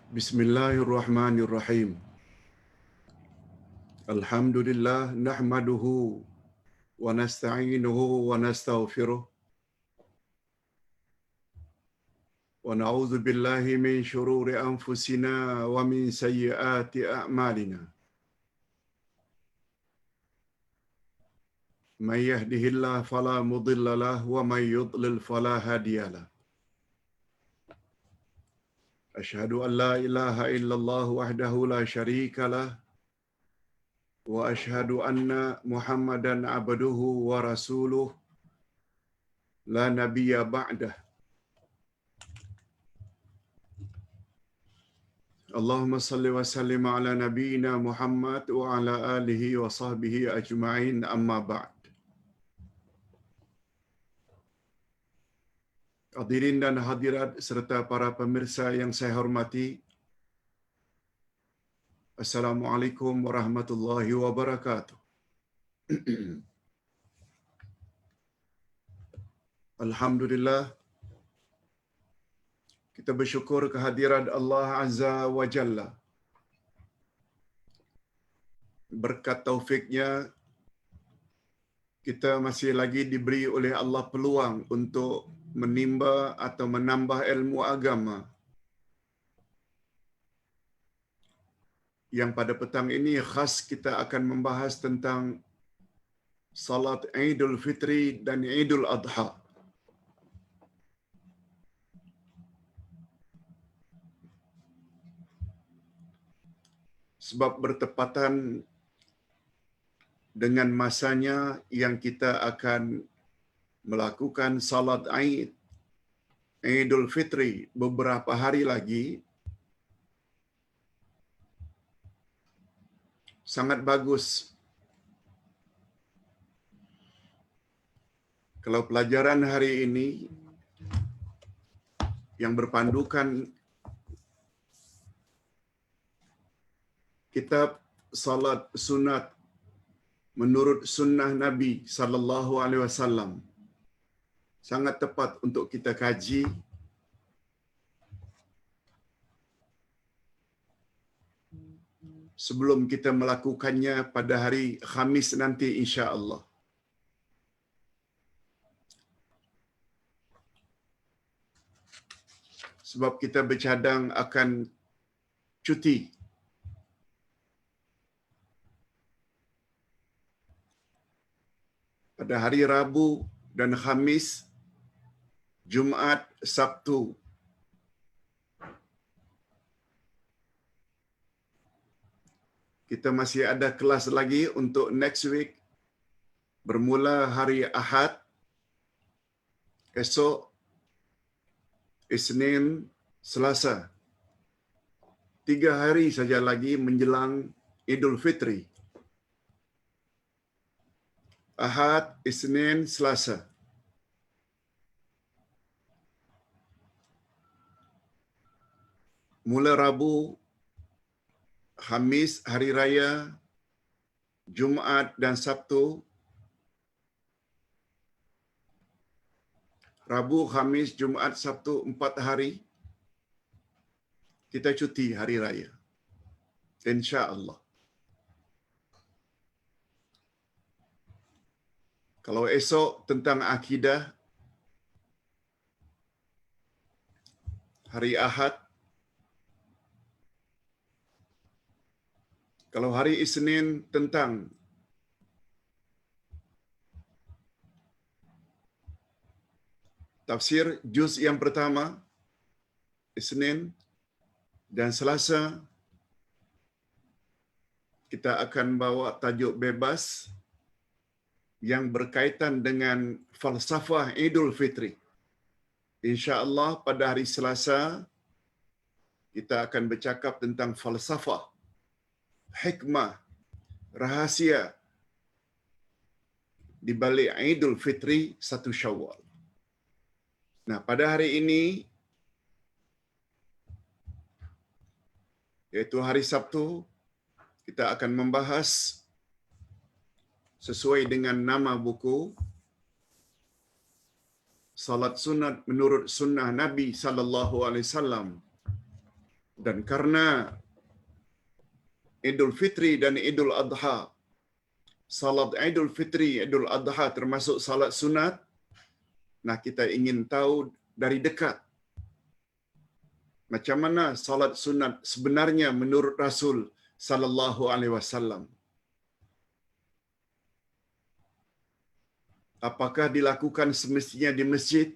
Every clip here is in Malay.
Bismillahirrahmanirrahim. Alhamdulillah nahmaduhu wa nasta'inuhu wa nastaghfiruh wa na'udzu billahi min shururi anfusina wa min sayyiati a'malina. May yahdihillahu fala mudilla lahu wa may yudlil fala hadiya lahu. Asyhadu an la ilaha illallah wahdahu la syarika lah wa asyhadu anna Muhammadan abduhu wa rasuluh la nabiyya ba'dah. Allahumma salli wa sallim ala nabiyyina Muhammad wa ala alihi wa sahbihi ajma'in, amma ba'd. Hadirin dan hadirat serta para pemirsa yang saya hormati, Assalamualaikum warahmatullahi wabarakatuh. Alhamdulillah, kita bersyukur kehadiran Allah Azza wa Jalla. Berkat taufiknya, kita masih lagi diberi oleh Allah peluang untuk menimba atau menambah ilmu agama. Yang pada petang ini khas kita akan membahas tentang salat Idul Fitri dan Idul Adha. Sebab bertepatan dengan masanya yang kita akan melakukan salat Idul Fitri beberapa hari lagi, sangat bagus kalau pelajaran hari ini yang berpandukan kitab salat sunat menurut sunnah Nabi sallallahu alaihi wasallam sangat tepat untuk kita kaji sebelum kita melakukannya pada hari Khamis nanti insya-Allah. Sebab kita bercadang akan cuti. Pada hari Rabu dan Khamis, Jumaat, Sabtu. Kita masih ada kelas lagi untuk next week. Bermula hari Ahad, esok, Isnin, Selasa. 3 hari saja lagi menjelang Idul Fitri. Ahad, Isnin, Selasa. Mula Rabu, Khamis, Hari Raya, Jumaat dan Sabtu. Rabu, Khamis, Jumaat, Sabtu, 4 hari. Kita cuti Hari Raya. InsyaAllah. Kalau esok tentang akidah, hari Ahad. Kalau hari Isnin tentang tafsir juz yang pertama, Isnin, dan Selasa kita akan bawa tajuk bebas yang berkaitan dengan falsafah Idul Fitri. InsyaAllah pada hari Selasa kita akan bercakap tentang falsafah, hikmah, rahasia di balik Idul Fitri 1 Syawal. Nah, pada hari ini, yaitu hari Sabtu, kita akan membahas sesuai dengan nama buku, Salat Sunat menurut Sunnah Nabi sallallahu alaihi wasallam Dan karena Idul Fitri dan Idul Adha, salat Idul Fitri, Idul Adha termasuk salat sunat, nah kita ingin tahu dari dekat macam mana salat sunat sebenarnya menurut Rasul sallallahu alaihi wasallam. Apakah dilakukan semestinya di masjid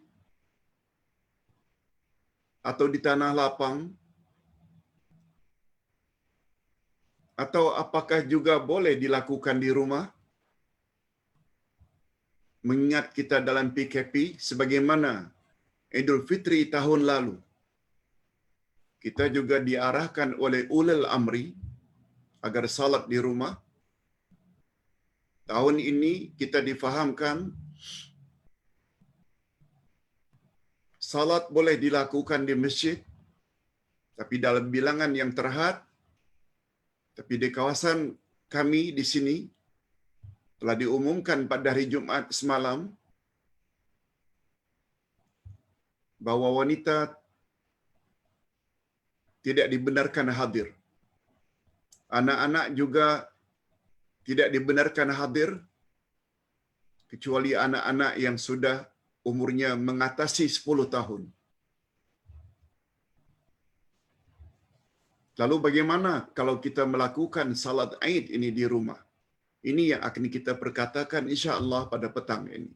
atau di tanah lapang, atau apakah juga boleh dilakukan di rumah? Mengingat kita dalam PKP sebagaimana Idul Fitri tahun lalu, kita juga diarahkan oleh ulil amri agar salat di rumah. Tahun ini kita difahamkan salat boleh dilakukan di masjid, tapi dalam bilangan yang terhad. Tapi di kawasan kami di sini telah diumumkan pada hari Jumaat semalam bahawa wanita tidak dibenarkan hadir. Anak-anak juga tidak dibenarkan hadir kecuali anak-anak yang sudah umurnya mengatasi 10 tahun. Lalu bagaimana kalau kita melakukan salat Aid ini di rumah? Ini yang akan kita perkatakan insya-Allah pada petang ini.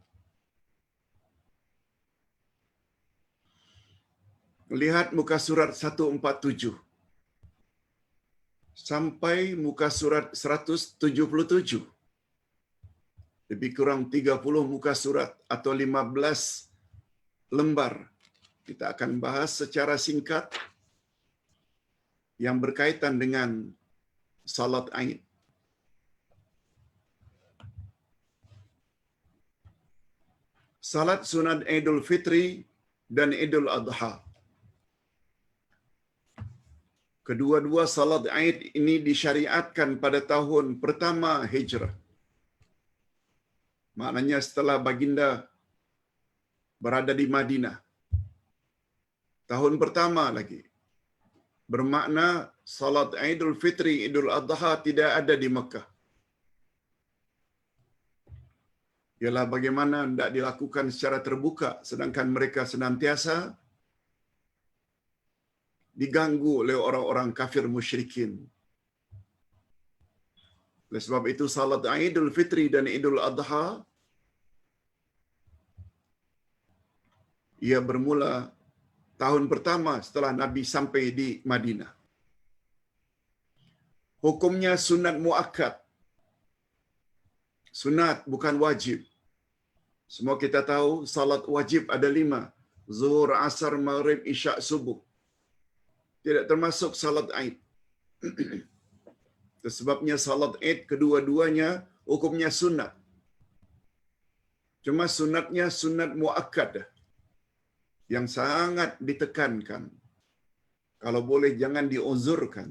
Lihat muka surat 147 sampai muka surat 177. Lebih kurang 30 muka surat atau 15 lembar. Kita akan bahas secara singkat yang berkaitan dengan salat Aid. Salat sunat Idul Fitri dan Idul Adha. Kedua-dua salat Aid ini disyariatkan pada tahun pertama Hijrah. Maknanya setelah baginda berada di Madinah. Tahun pertama lagi. Bermakna salat Idul Fitri, Idul Adha tidak ada di Mekah. Ialah bagaimana tidak dilakukan secara terbuka sedangkan mereka senantiasa diganggu oleh orang-orang kafir musyrikin. Oleh sebab itu salat Idul Fitri dan Idul Adha ia bermula tahun pertama setelah Nabi sampai di Madinah. Hukumnya sunat muakkad. Sunat bukan wajib. Semua kita tahu salat wajib ada 5. Zuhur, Asar, Maghrib, Isya, Subuh. Tidak termasuk salat Aid. Sebabnya salat Aid kedua-duanya hukumnya sunat. Cuma sunatnya sunat muakkad yang sangat ditekankan. Kalau boleh jangan diuzurkan.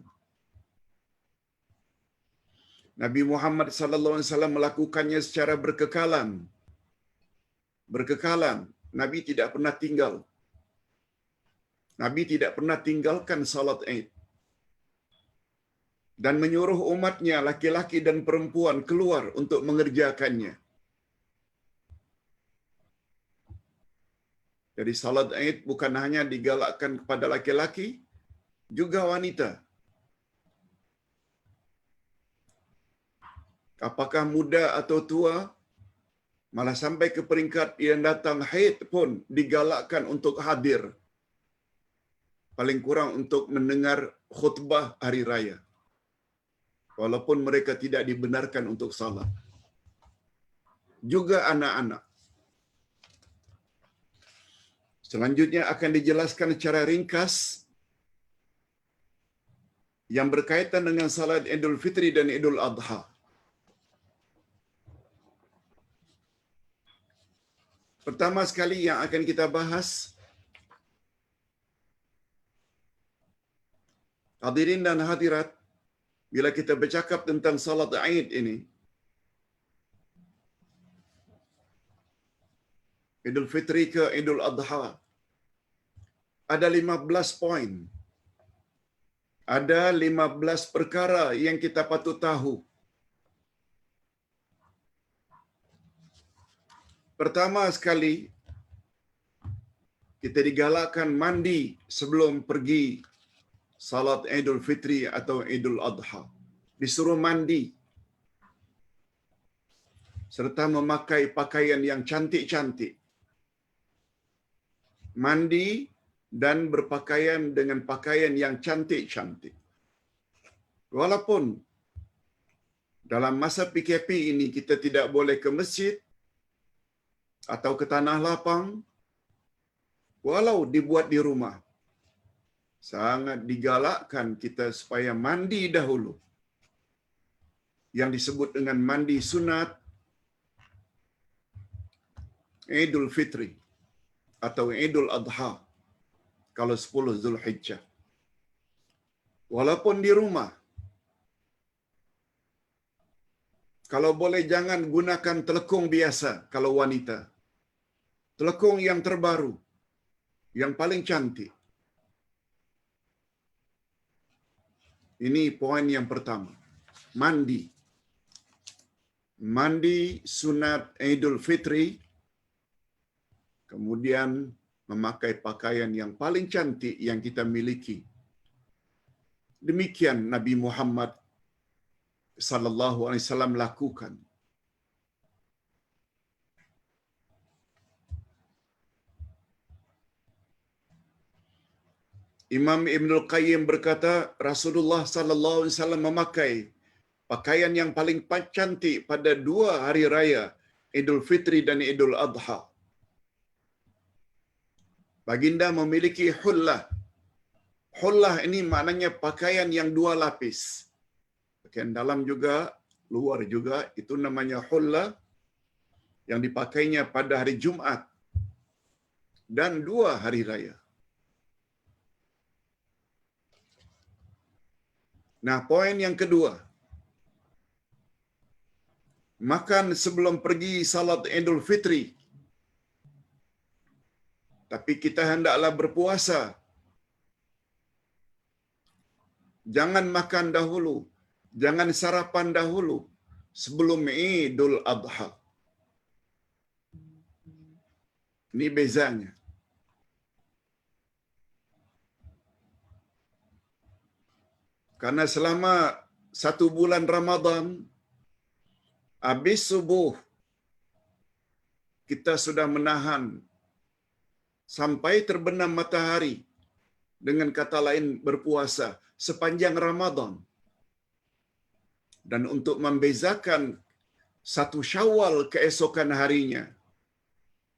Nabi Muhammad sallallahu alaihi wasallam melakukannya secara berkekalan. Berkekalan. Nabi tidak pernah tinggal. Nabi tidak pernah tinggalkan salat Aid. Dan menyuruh umatnya laki-laki dan perempuan keluar untuk mengerjakannya. Jadi salat Aid bukan hanya digalakkan kepada laki-laki, juga wanita. Apakah muda atau tua, malah sampai ke peringkat yang datang haid pun digalakkan untuk hadir. Paling kurang untuk mendengar khutbah hari raya. Walaupun mereka tidak dibenarkan untuk salat. Juga anak-anak. Selanjutnya akan dijelaskan secara ringkas yang berkaitan dengan salat Idul Fitri dan Idul Adha. Pertama sekali yang akan kita bahas, hadirin dan hadirat, bila kita bercakap tentang salat Aid ini, Idul Fitri ke Idul Adha, ada 15 poin Ada 15 perkara yang kita patut tahu. Pertama sekali, kita digalakkan mandi sebelum pergi salat Idul Fitri atau Idul Adha. Disuruh mandi serta memakai pakaian yang cantik-cantik. Mandi dan berpakaian dengan pakaian yang cantik-cantik. Walaupun dalam masa PKP ini kita tidak boleh ke masjid atau ke tanah lapang, walau dibuat di rumah, sangat digalakkan kita supaya mandi dahulu. Yang disebut dengan mandi sunat Idul Fitri atau Idul Adha kalau 10 Zulhijjah. Walaupun di rumah, kalau boleh jangan gunakan telekung biasa kalau wanita. Telekung yang terbaru, yang paling cantik. Ini poin yang pertama. Mandi. Mandi sunat Idul Fitri, kemudian memakai pakaian yang paling cantik yang kita miliki. Demikian Nabi Muhammad sallallahu alaihi wasallam lakukan. Imam Ibnul Qayyim berkata, Rasulullah sallallahu alaihi wasallam memakai pakaian yang paling cantik pada 2 hari raya, Idul Fitri dan Idul Adha. Baginda memiliki hullah. Hullah ini maknanya pakaian yang 2 lapis. Pakaian dalam juga, luar juga, itu namanya hullah yang dipakainya pada hari Jumat dan 2 hari raya. Nah, poin yang kedua. Makan sebelum pergi salat Idul Fitri. Tapi kita hendaklah berpuasa. Jangan makan dahulu. Jangan sarapan dahulu sebelum Idul Adha. Ini bezanya. Karena selama 1 bulan Ramadan, habis subuh, kita sudah menahan sampai terbenam matahari. Dengan kata lain, berpuasa sepanjang Ramadan. Dan untuk membezakan 1 Syawal keesokan harinya,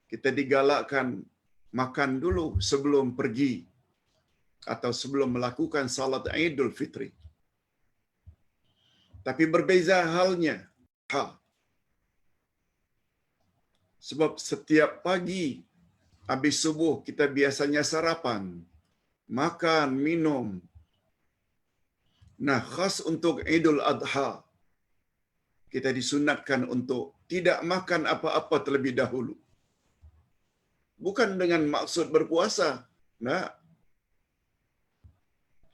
kita digalakkan makan dulu sebelum pergi atau sebelum melakukan salat Idul Fitri. Tapi berbeza halnya. Sebab setiap pagi habis subuh kita biasanya sarapan, makan, minum. Nah, khas untuk Idul Adha, kita disunatkan untuk tidak makan apa-apa terlebih dahulu. Bukan dengan maksud berpuasa. Nah,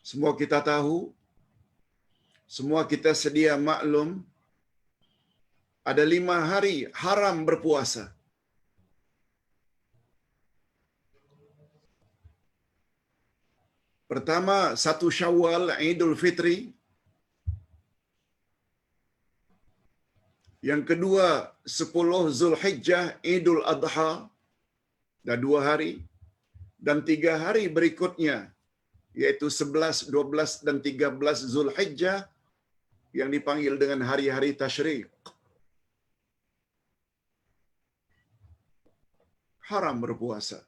semua kita tahu, semua kita sedia maklum, ada 5 hari haram berpuasa. Pertama, 1 Syawal Idul Fitri. Yang kedua, 10 Zulhijjah Idul Adha. Dah 2 hari. Dan 3 hari berikutnya, yaitu 11, 12 dan 13 Zulhijjah yang dipanggil dengan hari-hari tasyrik. Haram berpuasa.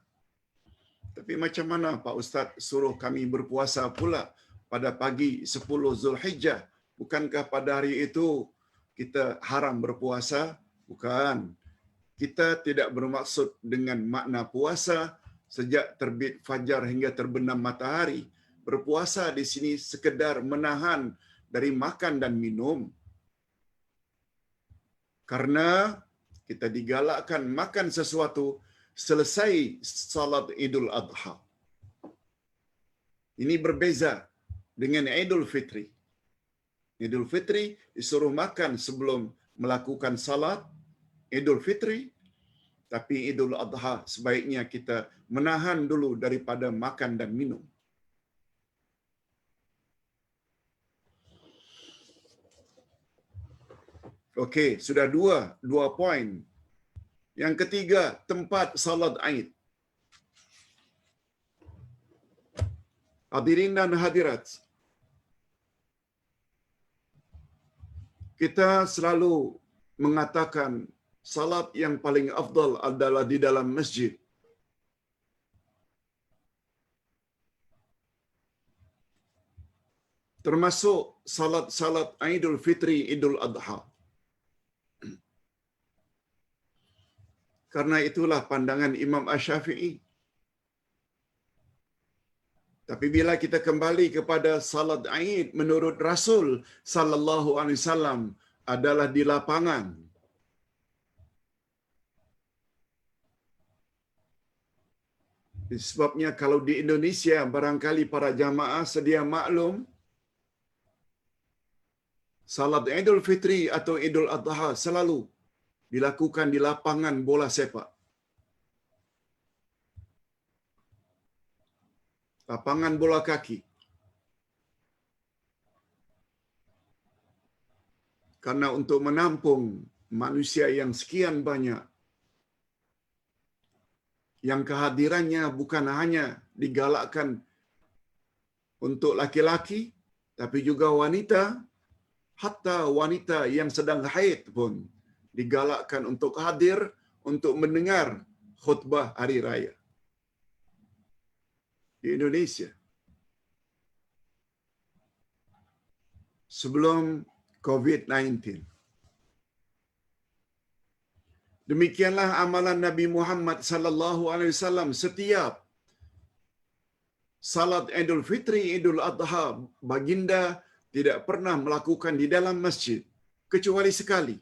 Tapi macam mana Pak Ustaz suruh kami berpuasa pula pada pagi 10 Zulhijjah? Bukankah pada hari itu kita haram berpuasa? Bukan. Kita tidak bermaksud dengan makna puasa sejak terbit fajar hingga terbenam matahari. Berpuasa di sini sekedar menahan dari makan dan minum. Karena kita digalakkan makan sesuatu selesai salat Idul Adha. Ini berbeza dengan Idul Fitri. Idul Fitri disuruh makan sebelum melakukan salat Idul Fitri, tapi Idul Adha sebaiknya kita menahan dulu daripada makan dan minum. Okey, sudah dua poin. Yang ketiga, tempat salat Aid. Hadirin dan hadirat, kita selalu mengatakan salat yang paling afdal adalah di dalam masjid. Termasuk salat-salat Idul Fitri, Idul Adha. Karena itulah pandangan Imam Asy-Syafi'i. Tapi bila kita kembali kepada salat Aid menurut Rasul sallallahu alaihi wasallam adalah di lapangan. Sebabnya kalau di Indonesia barangkali para jamaah sedia maklum, salat Idul Fitri atau Idul Adha selalu dilakukan di lapangan bola sepak. Lapangan bola kaki. Karena untuk menampung manusia yang sekian banyak, yang kehadirannya bukan hanya digalakkan untuk laki-laki, tapi juga wanita, hatta wanita yang sedang haid pun digalakkan untuk hadir untuk mendengar khutbah hari raya. Di Indonesia, sebelum COVID-19. Demikianlah amalan Nabi Muhammad sallallahu alaihi wasallam setiap salat Idul Fitri, Idul Adha, baginda tidak pernah melakukan di dalam masjid kecuali sekali.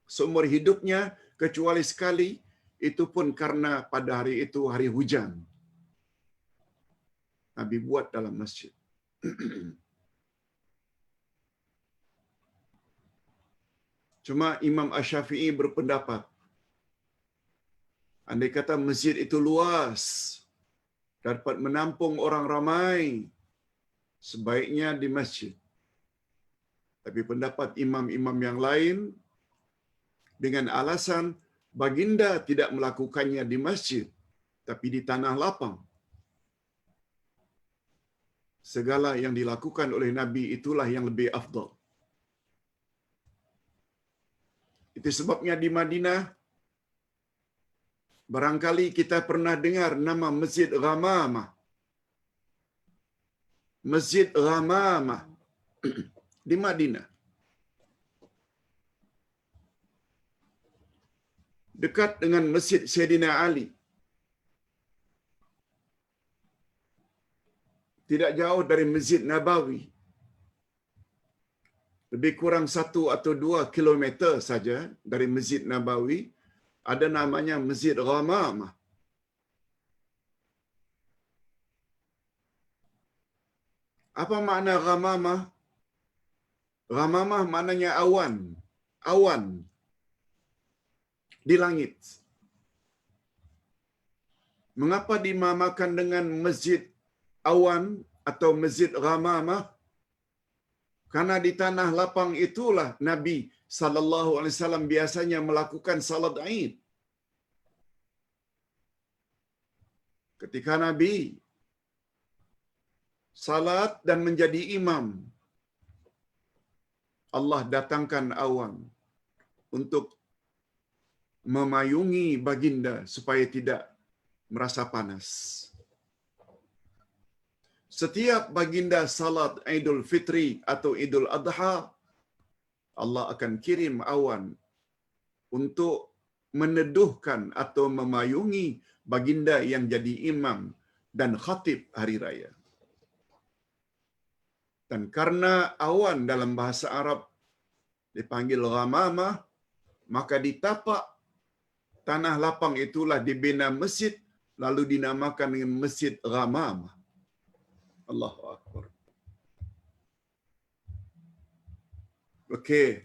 Seumur hidupnya kecuali sekali, itu pun karena pada hari itu hari hujan. Nabi buat dalam masjid. Cuma Imam Asy-Syafi'i berpendapat, andai kata masjid itu luas, dapat menampung orang ramai, sebaiknya di masjid. Tapi pendapat imam-imam yang lain, dengan alasan baginda tidak melakukannya di masjid, tapi di tanah lapang. Segala yang dilakukan oleh Nabi itulah yang lebih afdal. Itu sebabnya di Madinah, barangkali kita pernah dengar nama Masjid Ghamamah. Masjid Ghamamah di Madinah. Dekat dengan Masjid Sayyidina Ali. Tidak jauh dari Masjid Nabawi. Lebih kurang 1 atau 2 kilometer saja dari Masjid Nabawi, ada namanya Masjid Ghamamah. Apa makna Ghamamah? Ghamamah maknanya awan. Awan di langit. Mengapa dinamakan dengan Masjid Awan atau Masjid Ghamamah? Karena di tanah lapang itulah Nabi sallallahu alaihi wasallam biasanya melakukan salat Aid. Ketika Nabi salat dan menjadi imam, Allah datangkan awan untuk memayungi baginda supaya tidak merasa panas. Setiap baginda salat Idul Fitri atau Idul Adha, Allah akan kirim awan untuk meneduhkan atau memayungi baginda yang jadi imam dan khatib hari raya. Dan karena awan dalam bahasa Arab dipanggil ghamamah, maka di tapak tanah lapang itulah dibina masjid, lalu dinamakan dengan Masjid Ghamamah. Allahu Akbar. Okey.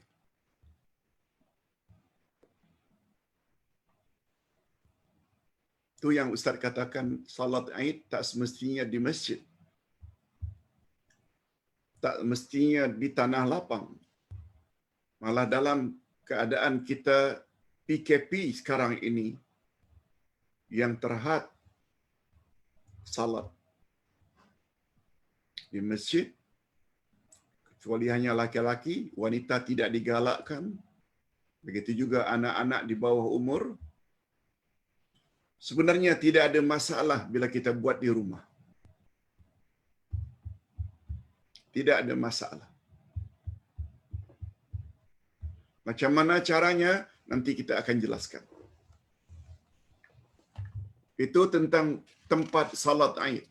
Itu yang Ustaz katakan, salat Aid tak semestinya di masjid. Tak mestinya di tanah lapang. Malah dalam keadaan kita PKP sekarang ini, yang terhad salat di masjid, kecuali hanya laki-laki, wanita tidak digalakkan. Begitu juga anak-anak di bawah umur. Sebenarnya tidak ada masalah bila kita buat di rumah. Tidak ada masalah. Macam mana caranya, nanti kita akan jelaskan. Itu tentang tempat salat Aid.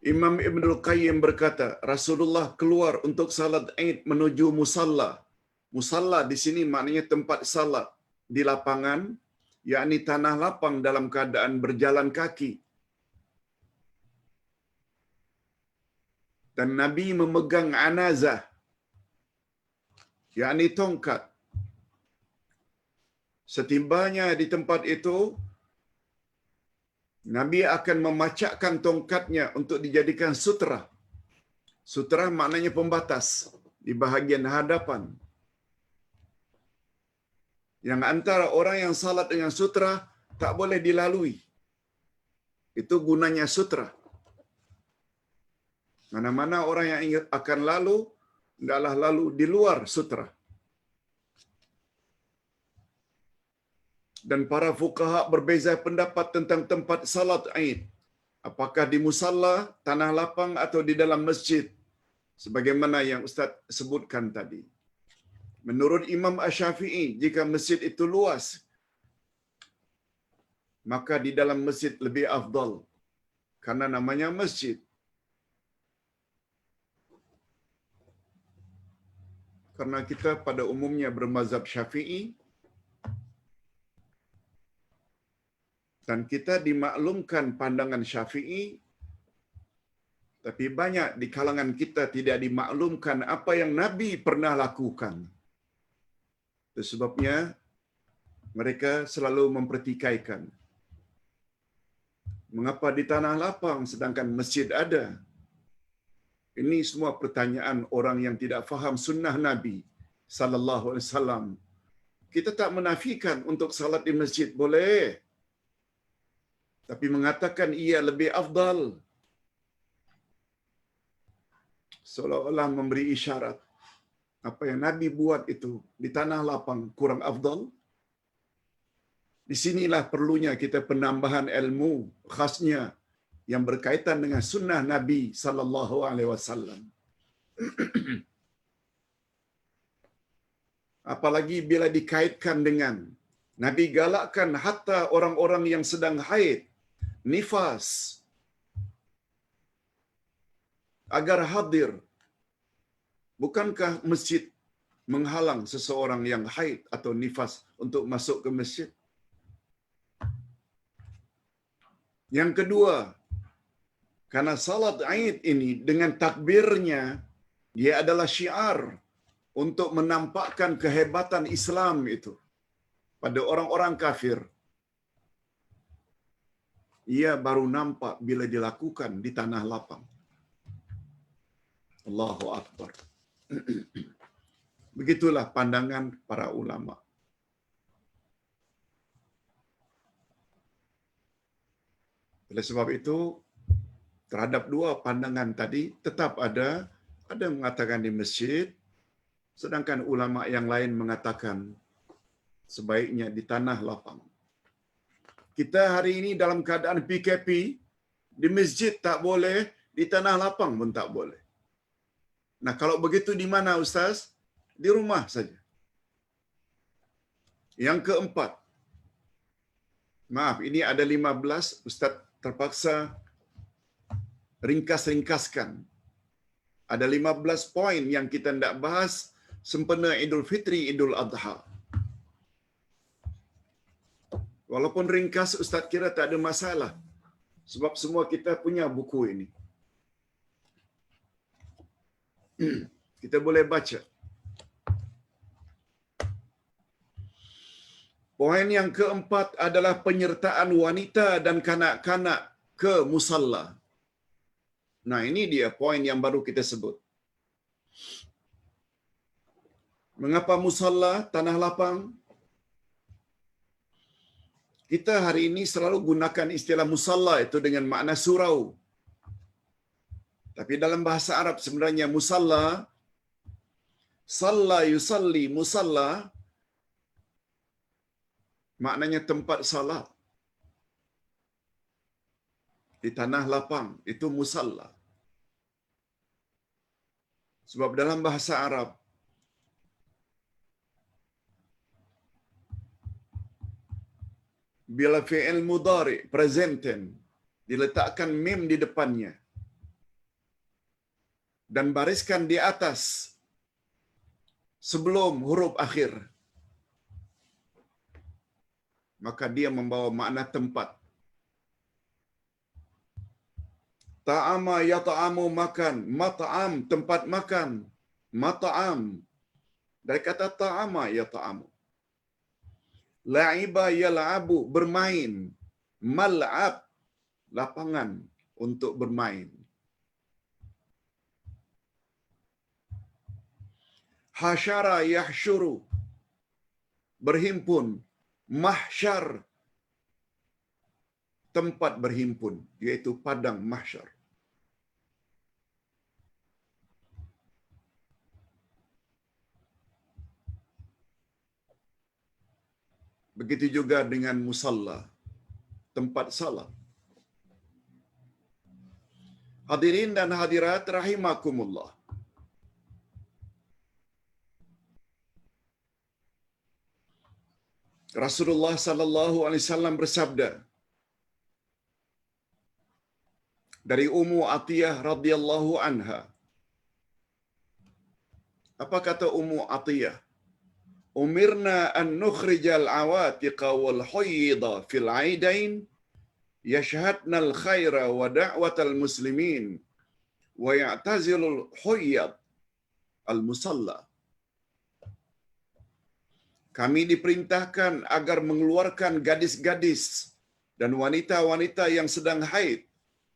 Imam Ibnul Qayyim berkata, Rasulullah keluar untuk salat Aid menuju musalla. Musalla di sini maknanya tempat salat di lapangan, yakni tanah lapang dalam keadaan berjalan kaki. Dan Nabi memegang anazah, yakni tongkat. Setibanya di tempat itu, Nabi akan memacakkan tongkatnya untuk dijadikan sutra. Sutra maknanya pembatas di bahagian hadapan. Yang antara orang yang salat dengan sutra tak boleh dilalui. Itu gunanya sutra. Mana-mana orang yang akan lalu, hendaklah lalu di luar sutra. Dan para fuqaha berbeza pendapat tentang tempat salat Aid. Apakah di musalla, tanah lapang atau di dalam masjid? Sebagaimana yang Ustaz sebutkan tadi. Menurut Imam Asy-Syafi'i, jika masjid itu luas, maka di dalam masjid lebih afdal. Karena namanya masjid. Karena kita pada umumnya bermazhab Syafi'i, dan kita dimaklumkan pandangan Syafi'i, tapi banyak di kalangan kita tidak dimaklumkan apa yang Nabi pernah lakukan. Itu sebabnya mereka selalu mempertikaikan. Mengapa di tanah lapang sedangkan masjid ada? Ini semua pertanyaan orang yang tidak faham sunnah Nabi sallallahu alaihi wasallam. Kita tak menafikan untuk salat di masjid, boleh. Tapi mengatakan ia lebih afdal. Seolah-olah memberi isyarat apa yang Nabi buat itu di tanah lapang kurang afdal. Di sinilah perlunya kita penambahan ilmu khasnya yang berkaitan dengan sunnah Nabi sallallahu alaihi wasallam. Apalagi bila dikaitkan dengan Nabi galakkan hatta orang-orang yang sedang haid, nifas, agar hadir. Bukankah masjid menghalang seseorang yang haid atau nifas untuk masuk ke masjid? Yang kedua, karena salat Aid ini dengan takbirnya, dia adalah syiar untuk menampakkan kehebatan Islam itu pada orang-orang kafir. Ia baru nampak bila dilakukan di tanah lapang. Allahu Akbar. Begitulah pandangan para ulama. Oleh sebab itu, terhadap dua pandangan tadi, tetap ada yang mengatakan di masjid, sedangkan ulama yang lain mengatakan sebaiknya di tanah lapang. Kita hari ini dalam keadaan PKP, di masjid tak boleh, di tanah lapang pun tak boleh. Nah, kalau begitu di mana Ustaz? Di rumah saja. Yang keempat, maaf, ini ada 15, Ustaz terpaksa ringkas-ringkaskan. Ada 15 poin yang kita hendak bahas sempena Idul Fitri, Idul Adha. Walaupun ringkas, Ustaz kira tak ada masalah. Sebab semua kita punya buku ini. Kita boleh baca. Poin yang keempat adalah penyertaan wanita dan kanak-kanak ke musalla. Nah, ini dia poin yang baru kita sebut. Mengapa musalla, tanah lapang? Kita hari ini selalu gunakan istilah musalla itu dengan makna surau. Tapi dalam bahasa Arab sebenarnya musalla, salla yusalli, musalla, maknanya tempat salat. Di tanah lapang, itu musalla. Sebab dalam bahasa Arab, bila fi'il mudhari, present tense, diletakkan mim di depannya dan bariskan di atas sebelum huruf akhir, maka dia membawa makna tempat. Ta'ama yata'amu, makan, mat'am, tempat makan, mat'am, dari kata ta'ama yata'amu. La'iba yal'abu, bermain, mal'ab, lapangan untuk bermain. Hasyara yahsyuru, berhimpun, mahsyar, tempat berhimpun, yaitu padang mahsyar. Begitu juga dengan musalla, tempat salat. Hadirin dan hadirat rahimakumullah. Rasulullah sallallahu alaihi wasallam bersabda dari Ummu Atiyah radhiyallahu anha. Apa kata Ummu Atiyah? Umirna an nukhrijal awatiqa wal hayyida fil aidain yashhadna al khaira wa da'watal muslimin wa ya'tazilul hayyad al musalla. Kami diperintahkan agar mengeluarkan gadis-gadis dan wanita-wanita yang sedang haid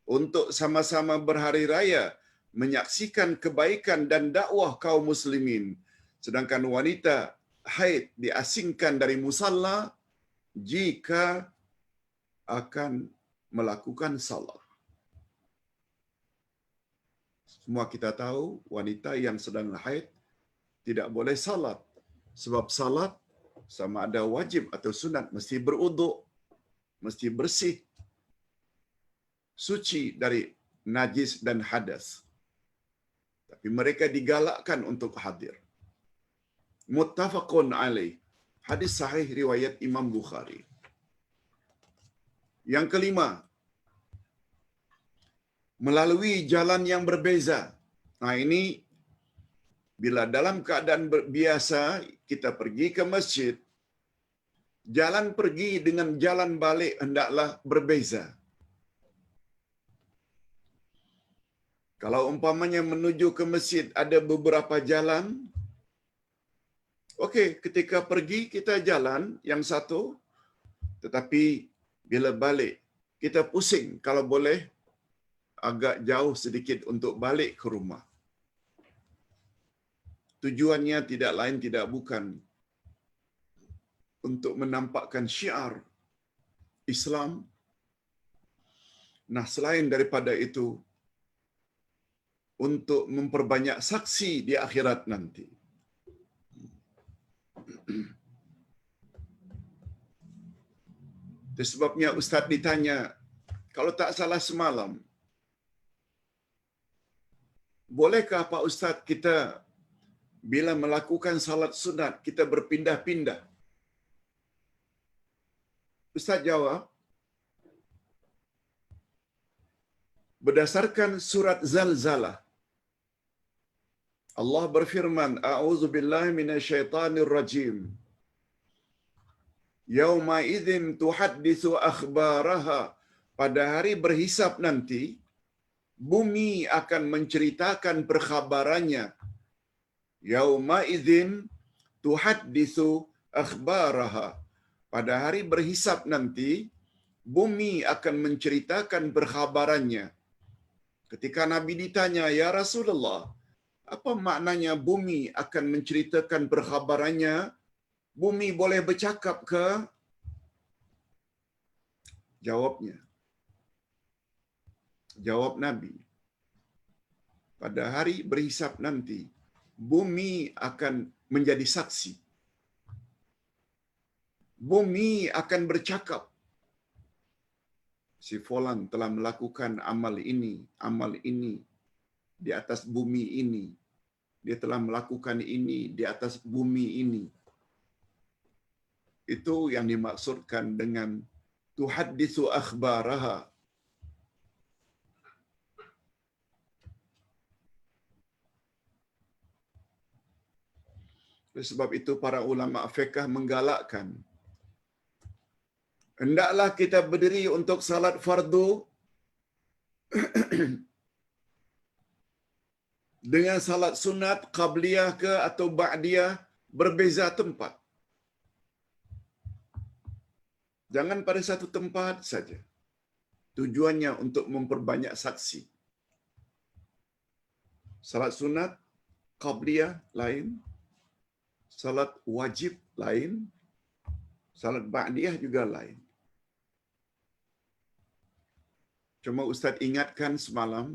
untuk sama-sama berhari raya menyaksikan kebaikan dan dakwah kaum muslimin. Sedangkan wanita haid diasingkan dari musalla jika akan melakukan salat. Semua kita tahu wanita yang sedang haid tidak boleh salat. Sebab salat sama ada wajib atau sunat mesti berwuduk, mesti bersih, suci dari najis dan hadas. Tapi mereka digalakkan untuk hadir. Muttafaqun alaih. Hadis sahih riwayat Imam Bukhari. Yang kelima, melalui jalan yang berbeza. Nah, ini bila dalam keadaan biasa kita pergi ke masjid, jalan pergi dengan jalan balik hendaklah berbeza. Kalau umpamanya menuju ke masjid ada beberapa jalan, okey, ketika pergi kita jalan yang satu, tetapi bila balik kita pusing, kalau boleh agak jauh sedikit untuk balik ke rumah. Tujuannya tidak lain tidak bukan untuk menampakkan syiar Islam. Nah, selain daripada itu, untuk memperbanyak saksi di akhirat nanti. Itu sebabnya Ustaz ditanya, kalau tak salah semalam, bolehkah Pak Ustaz kita bila melakukan salat sunat, kita berpindah-pindah? Ustaz jawab, berdasarkan surat Zalzalah, Allah berfirman, A'udzu billahi minasyaitonir rajim. Yauma idzin tuhadditsu akhbaraha. Pada hari berhisab nanti, bumi akan menceritakan perkhabarannya. Yauma idzin tuhadditsu akhbaraha. Pada hari berhisab nanti, bumi akan menceritakan perkhabarannya. Ketika Nabi ditanya, "Ya Rasulullah, apa maknanya bumi akan menceritakan perkhabarannya? Bumi boleh bercakap ke?" Jawab Nabi, pada hari berhisab nanti, bumi akan menjadi saksi. Bumi akan bercakap. Si fulan telah melakukan amal ini di atas bumi ini. Dia telah melakukan ini di atas bumi ini. Itu yang dimaksudkan dengan tuhadditsu akhbaraha. Oleh sebab itu para ulama fiqh menggalakkan, hendaklah kita berdiri untuk salat fardu dengan salat sunat qabliyah ke atau ba'diyah berbeza tempat. Jangan pada satu tempat saja. Tujuannya untuk memperbanyak saksi. Salat sunat qabliyah lain, salat wajib lain, salat ba'diyah juga lain. Cuma Ustaz ingatkan semalam,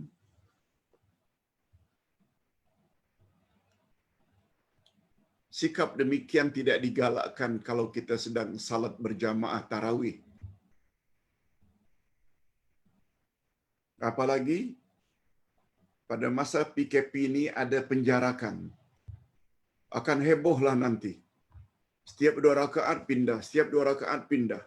sikap demikian tidak digalakkan kalau kita sedang salat berjamaah tarawih. Apalagi pada masa PKP ini ada penjarakan. Akan hebohlah nanti. Setiap 2 rakaat pindah, setiap 2 rakaat pindah.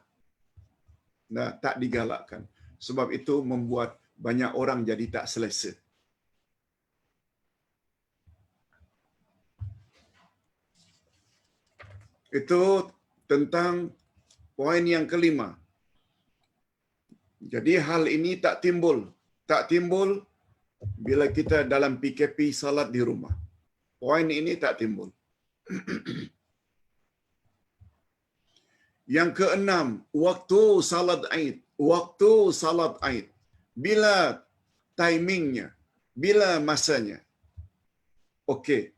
Nah, tak digalakkan. Sebab itu membuat banyak orang jadi tak selesa. Itu tentang poin yang kelima. Jadi hal ini tak timbul bila kita dalam PKP salat di rumah. Poin ini tak timbul. Yang keenam, waktu salat Aid. Waktu salat Aid. Bila timingnya, bila masanya. Okey.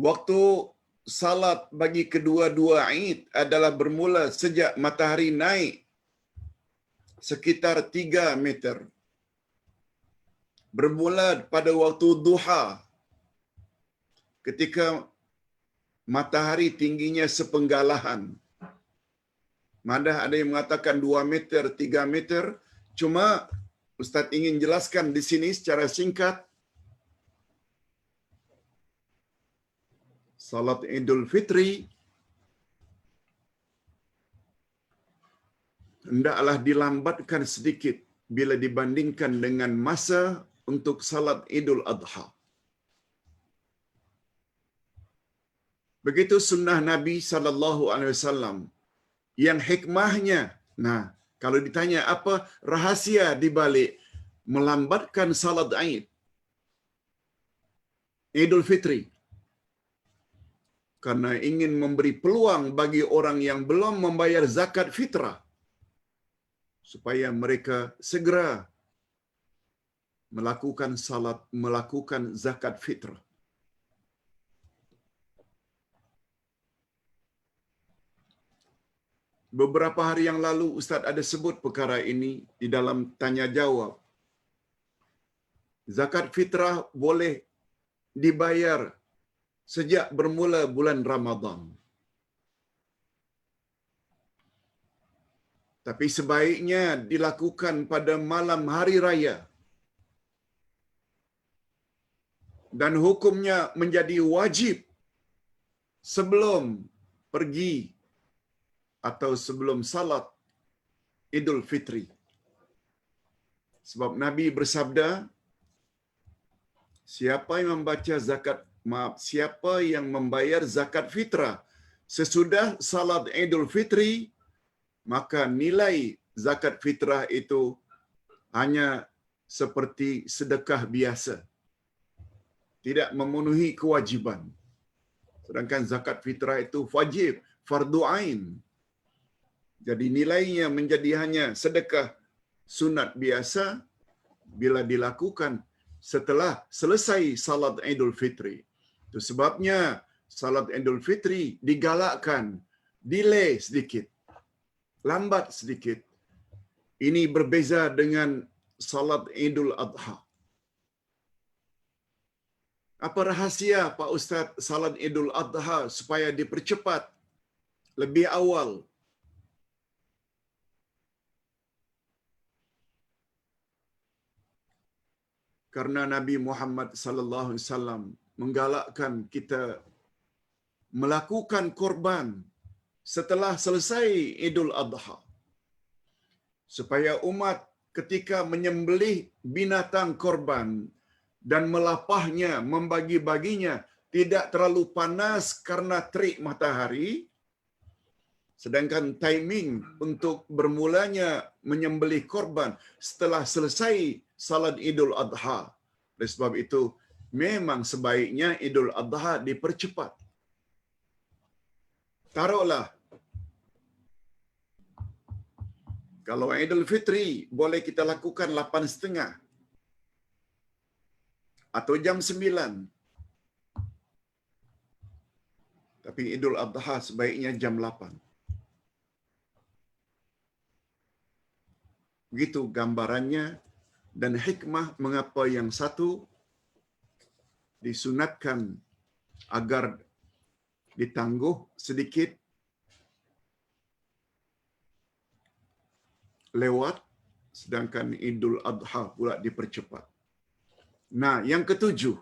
Waktu salat bagi kedua-dua Aid adalah bermula sejak matahari naik sekitar 3 meter. Bermula pada waktu duha, ketika matahari tingginya sepenggalahan. Madah ada yang mengatakan 2 meter, 3 meter. Cuma Ustaz ingin jelaskan di sini secara singkat. Salat Idul Fitri hendaklah dilambatkan sedikit bila dibandingkan dengan masa untuk salat Idul Adha. Begitu sunnah Nabi sallallahu alaihi wasallam yang hikmahnya. Nah, kalau ditanya apa rahasia di balik melambatkan salat Aid Idul Fitri? Karena ingin memberi peluang bagi orang yang belum membayar zakat fitrah supaya mereka segera melakukan zakat fitrah. Beberapa hari yang lalu Ustaz ada sebut perkara ini di dalam tanya jawab. Zakat fitrah boleh dibayar sejak bermula bulan Ramadan. Tapi sebaiknya dilakukan pada malam hari raya. Dan hukumnya menjadi wajib sebelum pergi atau sebelum salat Idul Fitri. Sebab Nabi bersabda, siapa yang membayar zakat fitrah Sesudah salat Idul Fitri, maka nilai zakat fitrah itu hanya seperti sedekah biasa, tidak memenuhi kewajiban. Sedangkan zakat fitrah itu wajib, fardu ain. Jadi nilainya menjadi hanya sedekah sunat biasa bila dilakukan setelah selesai salat Idul Fitri. Itu sebabnya salat Idul Fitri digalakkan delay sedikit, lambat sedikit. Ini berbeza dengan salat Idul Adha. Apa rahasia Pak Ustaz salat Idul Adha supaya dipercepat lebih awal? Karena Nabi Muhammad sallallahu alaihi wasallam menggalakkan kita melakukan korban setelah selesai Idul Adha, supaya umat ketika menyembelih binatang korban dan melapahnya, membagi-baginya, tidak terlalu panas karena terik matahari, sedangkan timing untuk bermulanya menyembelih korban setelah selesai salat Idul Adha. Oleh sebab itu, memang sebaiknya Idul Adha dipercepat. Taruhlah, kalau Idul Fitri boleh kita lakukan 8.30 atau jam 9. Tapi Idul Adha sebaiknya jam 8. Begitu gambarannya dan hikmah mengapa yang satu disunatkan agar ditangguh sedikit lewat, sedangkan Idul Adha pula dipercepat. Nah, yang ketujuh,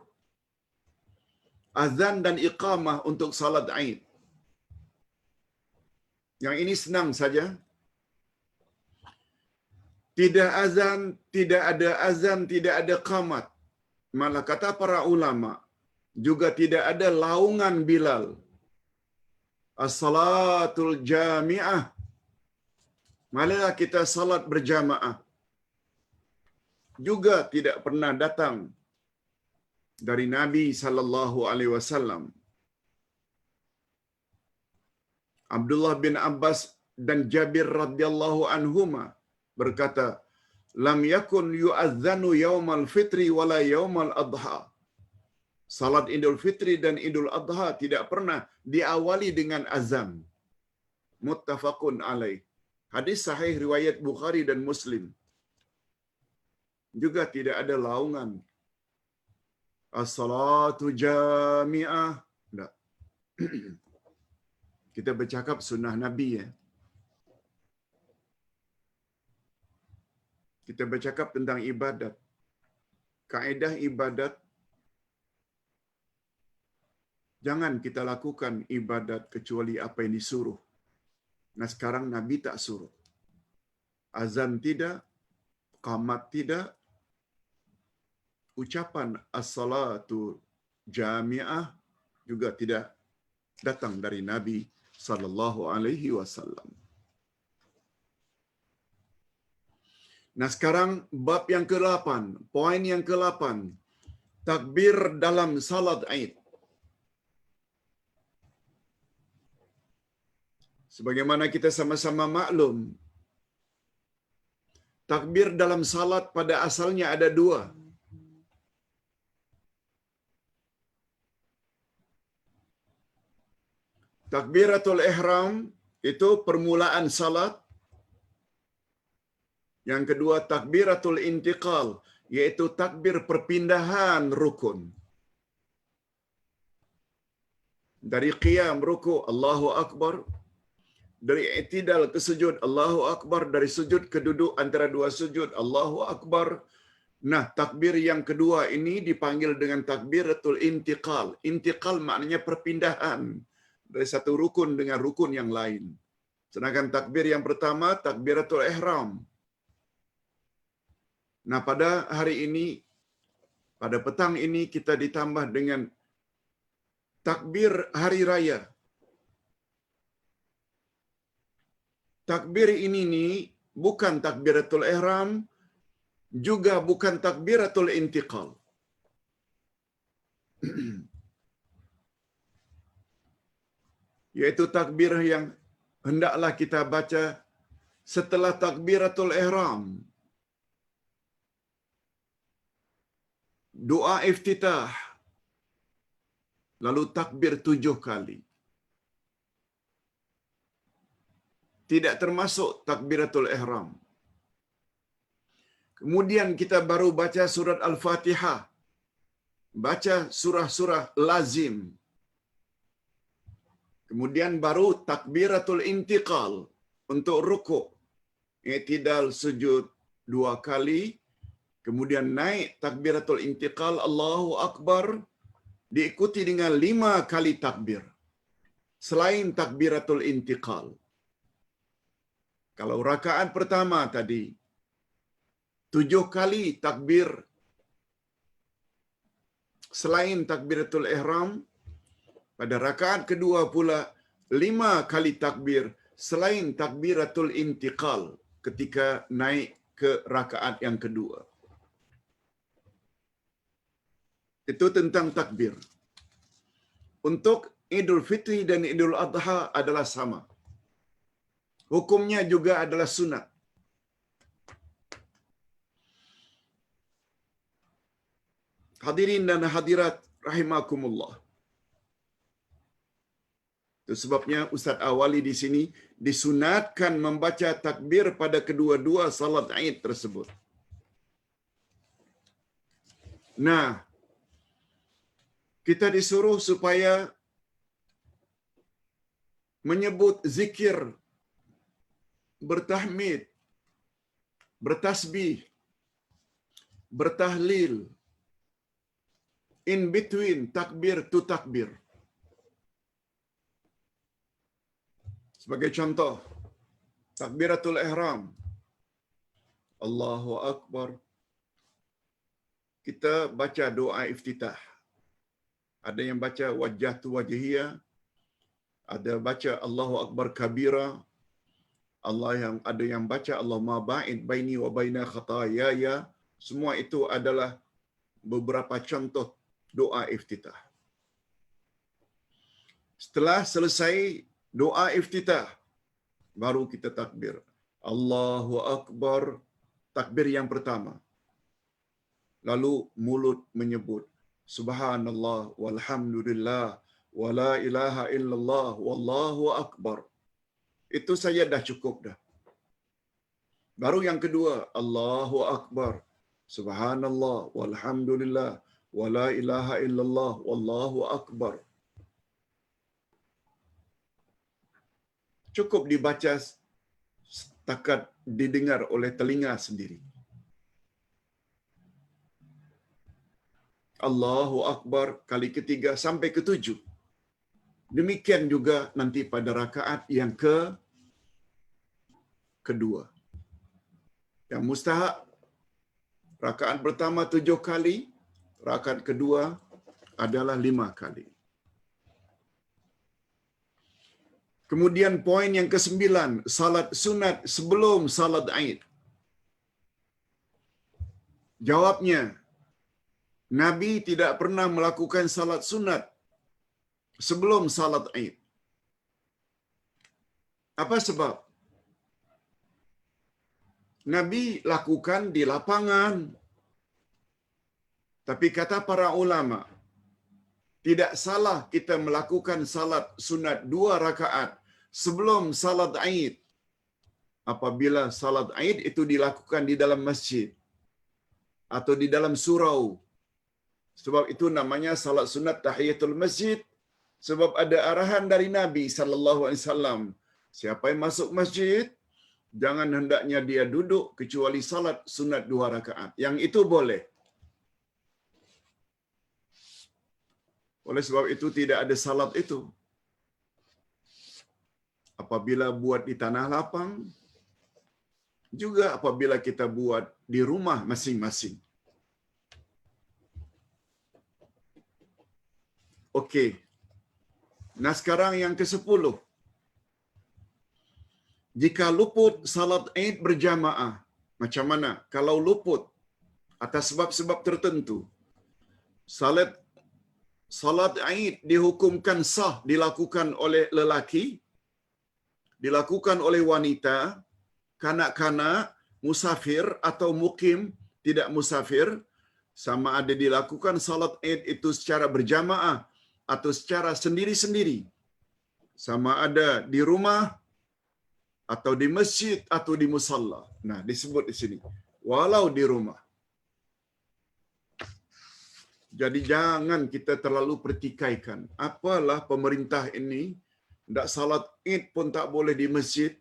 azan dan iqamah untuk salat Aid. Yang ini senang saja. Tidak azan, tidak ada qamat. Malah kata para ulama, juga tidak ada laungan Bilal. As-salatul jami'ah. Marilah kita salat berjamaah. Juga tidak pernah datang dari Nabi sallallahu alaihi wasallam. Abdullah bin Abbas dan Jabir radhiyallahu anhuma berkata, lam yakun yu'adzanu yaumal fitri wala yaumal adha. Salat Idul Fitri dan Idul Adha tidak pernah diawali dengan azan. Muttafaqun alaih. Hadis sahih riwayat Bukhari dan Muslim. Juga tidak ada laungan. As-salatu jami'ah. Tidak. Kita bercakap sunnah Nabi ya. Kita bercakap tentang ibadat. Kaedah ibadat, jangan kita lakukan ibadat kecuali apa yang disuruh. Nah sekarang Nabi tak suruh. Azan tidak, qamat tidak, ucapan as-salatu jami'ah juga tidak datang dari Nabi sallallahu alaihi wasallam. Nah sekarang bab yang ke-8, poin yang ke-8, takbir dalam salat Aid. Sebagaimana kita sama-sama maklum, takbir dalam salat pada asalnya ada 2. Takbiratul ihram itu permulaan salat. Yang kedua takbiratul intiqal, yaitu takbir perpindahan rukun. Dari qiyam ruku Allahu Akbar, dari i'tidal ke sujud Allahu Akbar, dari sujud ke duduk antara dua sujud Allahu Akbar. Nah, takbir yang kedua ini dipanggil dengan takbiratul intiqal. Intiqal maknanya perpindahan dari satu rukun dengan rukun yang lain. Sedangkan takbir yang pertama takbiratul ihram. Nah, pada hari ini, pada petang ini kita ditambah dengan takbir hari raya. takbir ini nih bukan takbiratul ihram, juga bukan takbiratul intiqal. Yaitu takbir yang hendaklah kita baca setelah takbiratul ihram. Doa iftitah, lalu takbir 7 kali. Tidak termasuk takbiratul ihram. Kemudian kita baru baca surat Al-Fatihah. Baca surah-surah lazim. Kemudian baru takbiratul intiqal untuk rukuk. I'tidal sujud 2 kali. Kemudian naik takbiratul intiqal Allahu Akbar. Diikuti dengan 5 kali takbir. Selain takbiratul intiqal. Kalau rakaat pertama tadi, 7 kali takbir selain takbiratul ihram. Pada rakaat kedua pula 5 kali takbir selain takbiratul intiqal ketika naik ke rakaat yang kedua. Itu tentang takbir. Untuk Idul Fitri dan Idul Adha adalah sama. Hukumnya juga adalah sunat. Hadirin dan hadirat rahimakumullah. Itu sebabnya Ustaz awali di sini disunatkan membaca takbir pada kedua-dua salat Id tersebut. Nah, kita disuruh supaya menyebut zikir, bertahmid, bertasbih, bertahlil, in between takbir to takbir. Sebagai contoh, takbiratul ihram, Allahu Akbar. Kita baca doa iftitah. Ada yang baca wajjahtu wajhiyya, ada baca Allahu Akbar kabira. Ada yang baca Allahumma ba'id baini wa baina khataayaya. Semua itu adalah beberapa contoh doa iftitah. Setelah selesai doa iftitah, baru kita takbir. Allahu Akbar, takbir yang pertama. Lalu mulut menyebut Subhanallah walhamdulillah wa la ilaha illallah wallahu akbar. Itu saja dah cukup dah. Baru yang kedua, Allahu Akbar, Subhanallah walhamdulillah wa la ilaha illallah wallahu akbar. Cukup dibaca setakat didengar oleh telinga sendiri. Allahu Akbar kali ketiga sampai ketujuh. Demikian juga nanti pada rakaat yang kedua. Yang mustahab, rakaat pertama 7 kali, rakaat kedua adalah 5 kali. Kemudian poin yang ke-9, salat sunat sebelum salat Aid. Jawabnya, Nabi tidak pernah melakukan salat sunat sebelum salat Aid. Apa sebab? Nabi lakukan di lapangan. Tapi kata para ulama, tidak salah kita melakukan salat sunat 2 rakaat sebelum salat Aid apabila salat Aid itu dilakukan di dalam masjid atau di dalam surau. Sebab itu namanya salat sunat tahiyatul masjid, sebab ada arahan dari Nabi sallallahu alaihi wasallam, siapa yang masuk masjid jangan hendaknya dia duduk kecuali salat sunat 2 rakaat. Yang itu boleh. Oleh sebab itu tidak ada salat itu. Apabila buat di tanah lapang, juga apabila kita buat di rumah masing-masing. Okey. Nah sekarang yang ke-10. Jika luput salat Id berjamaah, macam mana? Kalau luput atas sebab-sebab tertentu, salat salat Id dihukumkan sah dilakukan oleh lelaki, dilakukan oleh wanita, kanak-kanak, musafir atau mukim tidak musafir, sama ada dilakukan salat Id itu secara berjamaah atau secara sendiri-sendiri, sama ada di rumah atau di masjid atau di musalla. Nah, disebut di sini walau di rumah. Jadi jangan kita terlalu pertikaikan. Apalah pemerintah ini, tak salat Id pun tak boleh di masjid.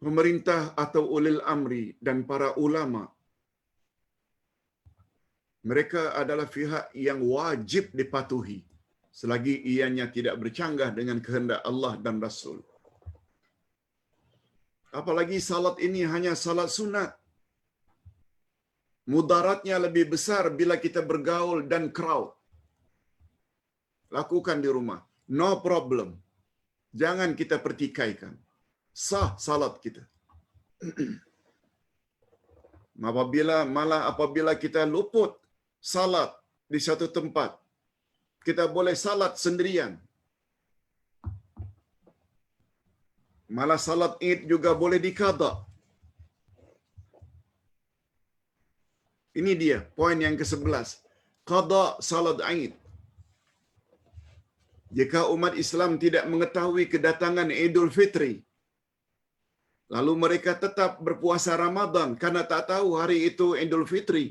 Pemerintah atau ulil amri dan para ulama, mereka adalah pihak yang wajib dipatuhi selagi ianya tidak bercanggah dengan kehendak Allah dan Rasul. Apalagi salat ini hanya salat sunat. Mudaratnya lebih besar bila kita bergaul dan crowd. Lakukan di rumah. No problem. Jangan kita pertikaikan. Sah salat kita. Apabila kita luput salat di satu tempat, kita boleh salat sendirian. Malah salat Id juga boleh diqada. Ini dia poin yang ke-11. Qada salat Id. Jika umat Islam tidak mengetahui kedatangan Idul Fitri, lalu mereka tetap berpuasa Ramadan karena tak tahu hari itu Idul Fitri,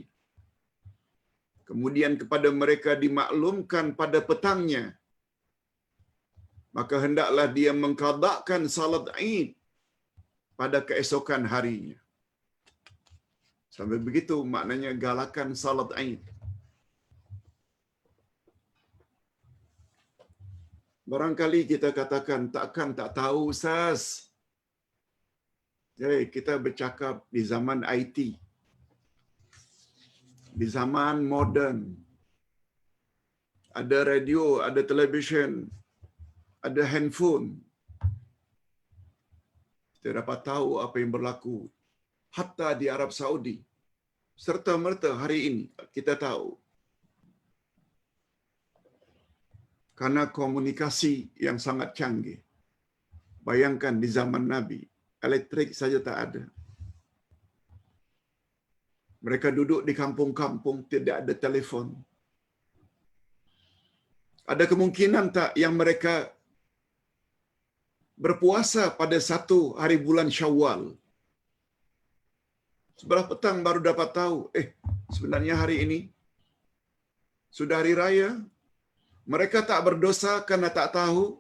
kemudian kepada mereka dimaklumkan pada petangnya, maka hendaklah dia mengqadakkan salat Id pada keesokan harinya. Sampai begitu maknanya galakan salat Id. Barangkali kita katakan, takkan tak tahu Ustaz. Jadi kita bercakap di zaman IT. Di zaman moden. Ada radio, ada televisyen, ada handphone. Kita dapat tahu apa yang berlaku. Hatta di Arab Saudi. Serta-merta hari ini kita tahu. Karena komunikasi yang sangat canggih. Bayangkan di zaman Nabi, elektrik saja tak ada. Mereka duduk di kampung-kampung, tidak ada telefon. Ada kemungkinan tak yang mereka berpuasa pada satu hari bulan Syawal? Sebelah petang baru dapat tahu, sebenarnya hari ini sudah hari raya. Mereka tak berdosa karena tak tahu.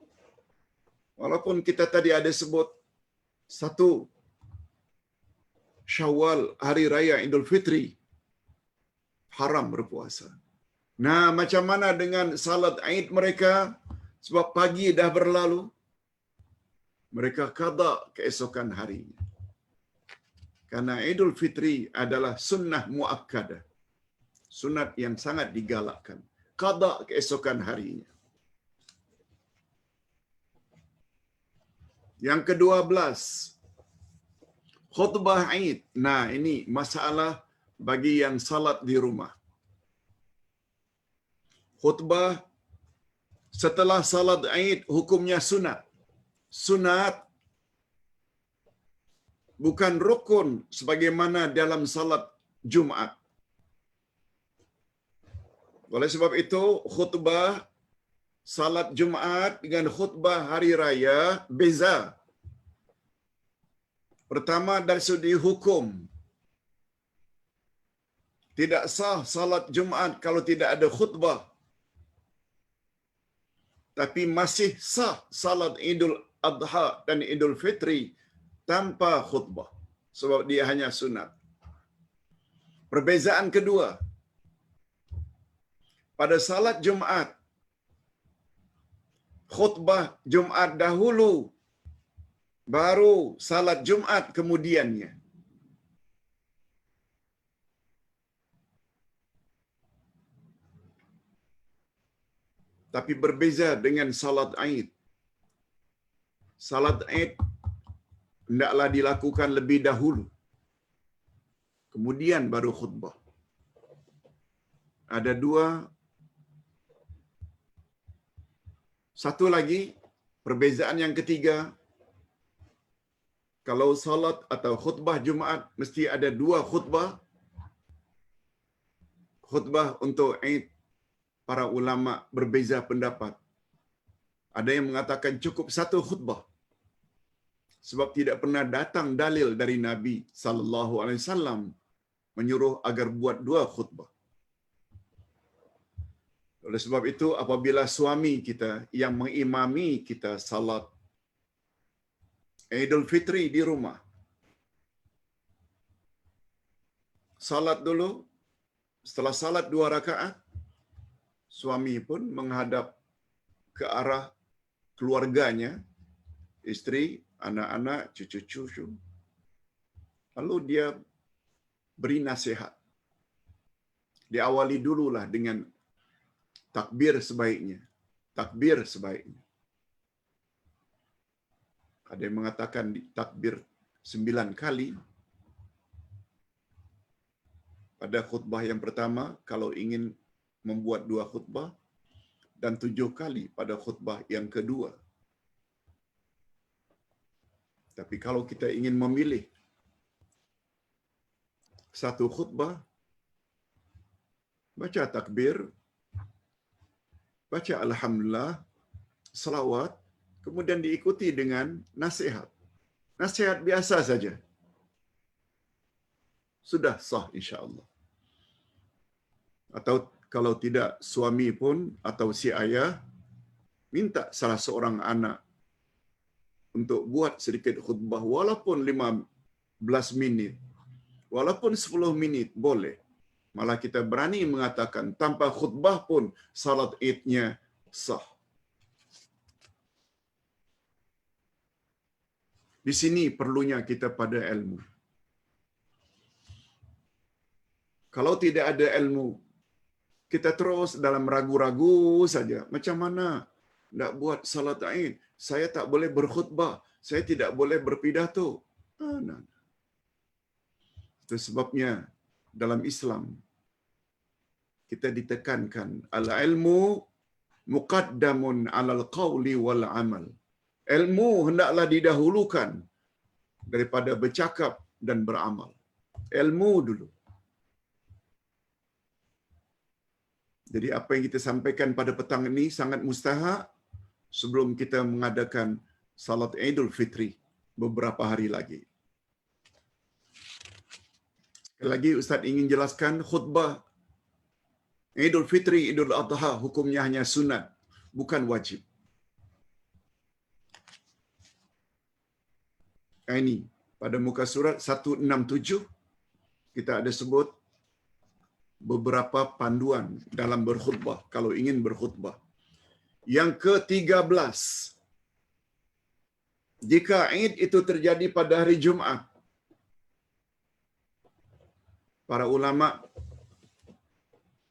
Walaupun kita tadi ada sebut satu Syawal, hari raya Idul Fitri, haram berpuasa. Nah, macam mana dengan salat Aid mereka? Sebab pagi dah berlalu, mereka qada keesokan harinya. Karena Idul Fitri adalah sunnah muakkadah. Sunat yang sangat digalakkan. Qada keesokan harinya. Yang ke-12, khutbah Aid. Nah, ini masalah bagi yang salat di rumah. Khutbah setelah salat Aid hukumnya sunat. Sunat bukan rukun sebagaimana dalam salat Jumat. Oleh sebab itu, khutbah salat Jumat dengan khutbah hari raya beza. Pertama, dari segi hukum, tidak sah salat Jumat kalau tidak ada khutbah. Tapi masih sah salat Idul Adha dan Idul Fitri tanpa khutbah. Sebab dia hanya sunat. Perbezaan kedua, pada salat Jumat, khutbah Jumat dahulu, baru salat Jumat kemudiannya. Tapi berbeza dengan salat Aid. salat Id hendaklah dilakukan lebih dahulu, kemudian baru khutbah. Ada dua. Satu lagi, perbezaan yang ketiga, kalau salat atau khutbah Jumaat mesti ada dua khutbah. Khutbah untuk Id, para ulama berbeza pendapat. Ada yang mengatakan cukup satu khutbah, sebab tidak pernah datang dalil dari Nabi sallallahu alaihi wasallam menyuruh agar buat dua khutbah. Oleh sebab itu, apabila suami kita yang mengimami kita salat Idul Fitri di rumah, salat dulu, setelah salat 2 rakaat, suami pun menghadap ke arah keluarganya, isteri, anak-anak, cucu-cucu. Lalu dia beri nasihat. Diawali dululah dengan takbir sebaiknya. Takbir sebaiknya. Ada yang mengatakan takbir 9 kali. Pada khutbah yang pertama, kalau ingin membuat 2 khutbah, dan 7 kali pada khutbah yang kedua. Tapi kalau kita ingin memilih satu khutbah, baca takbir, baca alhamdulillah, salawat, kemudian diikuti dengan nasihat. Nasihat biasa saja. Sudah sah insya-Allah. Atau kalau tidak, suami pun atau si ayah minta salah seorang anak untuk buat sedikit khutbah walaupun 15 minit, walaupun 10 minit boleh. Malah kita berani mengatakan tanpa khutbah pun salat Idnya sah. Di sini perlunya kita pada ilmu. Kalau tidak ada ilmu, kita terus dalam ragu-ragu saja. Macam mana nak buat salat Id? Saya tak boleh berkhutbah. Saya tidak boleh berpidato. Nah. Itu sebabnya dalam Islam kita ditekankan al-ilmu muqaddamun 'alal qawli wal 'amal. Ilmu hendaklah didahulukan daripada bercakap dan beramal. Ilmu dulu. Jadi apa yang kita sampaikan pada petang ini sangat mustahak sebelum kita mengadakan salat Idul Fitri beberapa hari lagi. Sekali lagi Ustaz ingin jelaskan khutbah Idul Fitri, Idul Adha hukumnya hanya sunat, bukan wajib. Ini pada muka surat 167 kita ada sebut beberapa panduan dalam berkhutbah kalau ingin berkhutbah. Yang ke-13, jika Id itu terjadi pada hari Jumaat, para ulama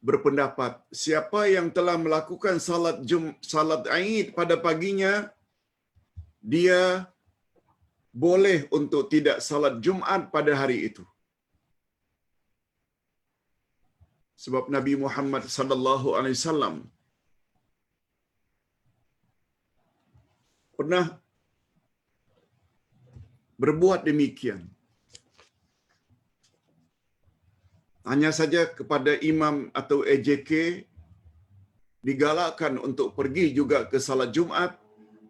berpendapat siapa yang telah melakukan salat Id pada paginya, dia boleh untuk tidak salat Jumaat pada hari itu. Sebab Nabi Muhammad sallallahu alaihi wasallam pernah berbuat demikian. Hanya saja kepada imam atau AJK digalakkan untuk pergi juga ke salat Jumaat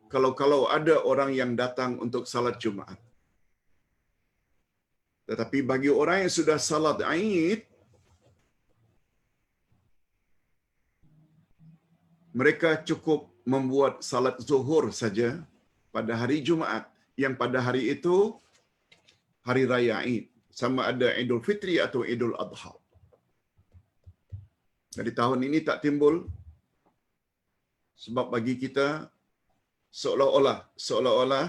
kalau ada orang yang datang untuk salat Jumaat. Tetapi bagi orang yang sudah salat Id, mereka cukup membuat salat zuhur saja pada hari Jumaat, yang pada hari itu hari raya Id, sama ada Idul Fitri atau Idul Adha. Jadi tahun ini tak timbul sebab bagi kita seolah-olah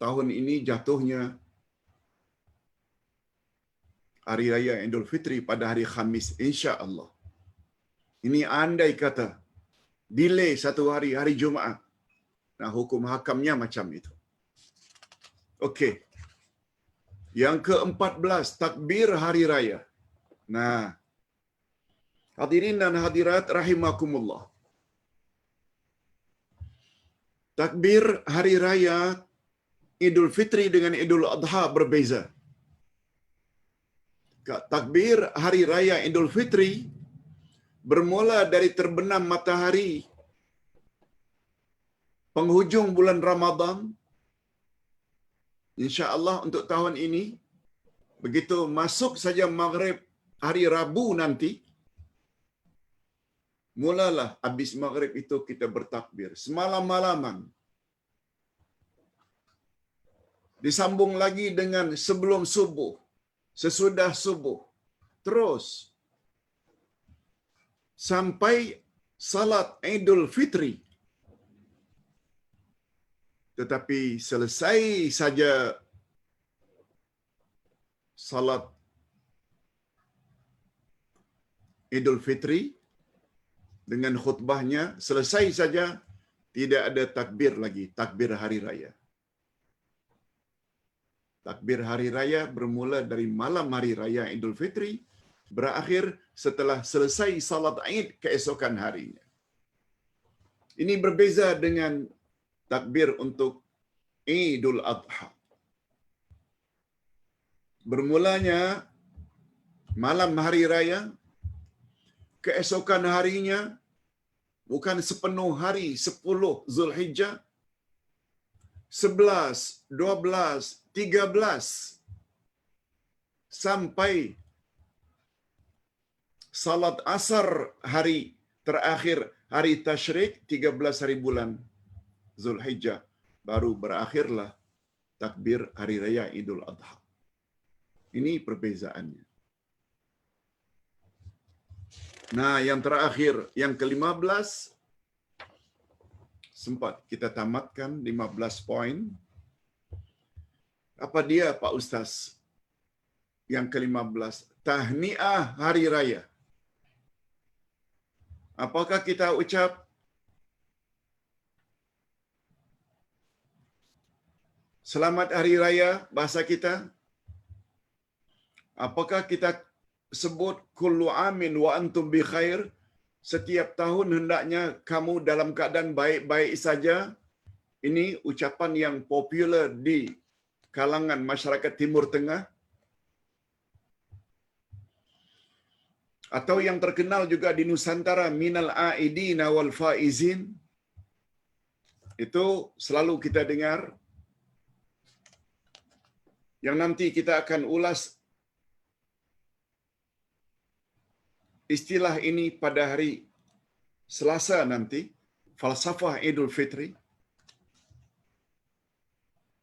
tahun ini jatuhnya hari raya Idul Fitri pada hari Khamis, insya-Allah. Ini andai kata delay satu hari, hari Jumaat. Nah, hukum hakamnya macam itu. Okey. Yang ke-14, takbir hari raya. Nah, hadirin dan hadirat rahimakumullah. Takbir hari raya Idul Fitri dengan Idul Adha berbeza. Takbir hari raya Idul Fitri bermula dari terbenam matahari penghujung bulan Ramadan. Insya-Allah untuk tahun ini begitu masuk saja Maghrib hari Rabu nanti, mulalah habis Maghrib itu kita bertakbir semalam-malaman. Disambung lagi dengan sebelum subuh, sesudah subuh. Terus sampai salat Idul Fitri. Tetapi selesai saja salat Idul Fitri dengan khutbahnya, selesai saja, tidak ada takbir lagi, takbir hari raya. Takbir hari raya bermula dari malam hari raya Idul Fitri, berakhir setelah selesai salat Id keesokan harinya. Ini berbeza dengan takbir untuk Idul Adha. Bermulanya malam hari raya, keesokan harinya bukan sepenuh hari 10 Zulhijjah, 11, 12, 13 sampai salat asar hari terakhir hari Tasyrik 13 hari bulan Zulhijjah, baru berakhirlah takbir hari raya Idul Adha. Ini perbezaannya. Nah, yang terakhir, yang ke-15, sempat kita tamatkan 15 poin. Apa dia Pak Ustaz? Yang ke-15, tahniah hari raya. Apakah kita ucap selamat hari raya bahasa kita? Apakah kita sebut kullu amin wa antum bi khair? Setiap tahun hendaknya kamu dalam keadaan baik-baik saja. Ini ucapan yang popular di kalangan masyarakat Timur Tengah. Atau yang terkenal juga di Nusantara, minal aidina wal faizin. Itu selalu kita dengar. Yang nanti kita akan ulas istilah ini pada hari Selasa nanti, falsafah Idul Fitri.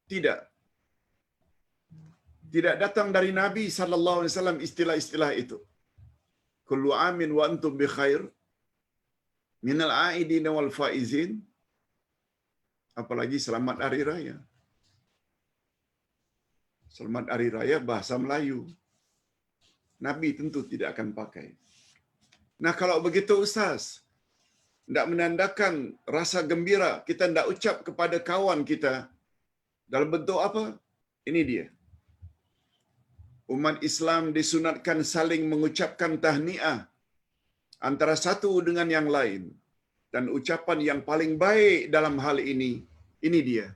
Tidak datang dari Nabi sallallahu alaihi wasallam istilah-istilah itu. Kullu amin wa antum bi khair, minal aidin wal faizin. Apalagi selamat hari raya. Selamat hari raya bahasa Melayu. Nabi tentu tidak akan pakai. Nah, kalau begitu Ustaz, tidak menandakan rasa gembira, kita tidak ucap kepada kawan kita dalam bentuk apa? Ini dia. Umat Islam disunatkan saling mengucapkan tahniah antara satu dengan yang lain. Dan ucapan yang paling baik dalam hal ini dia.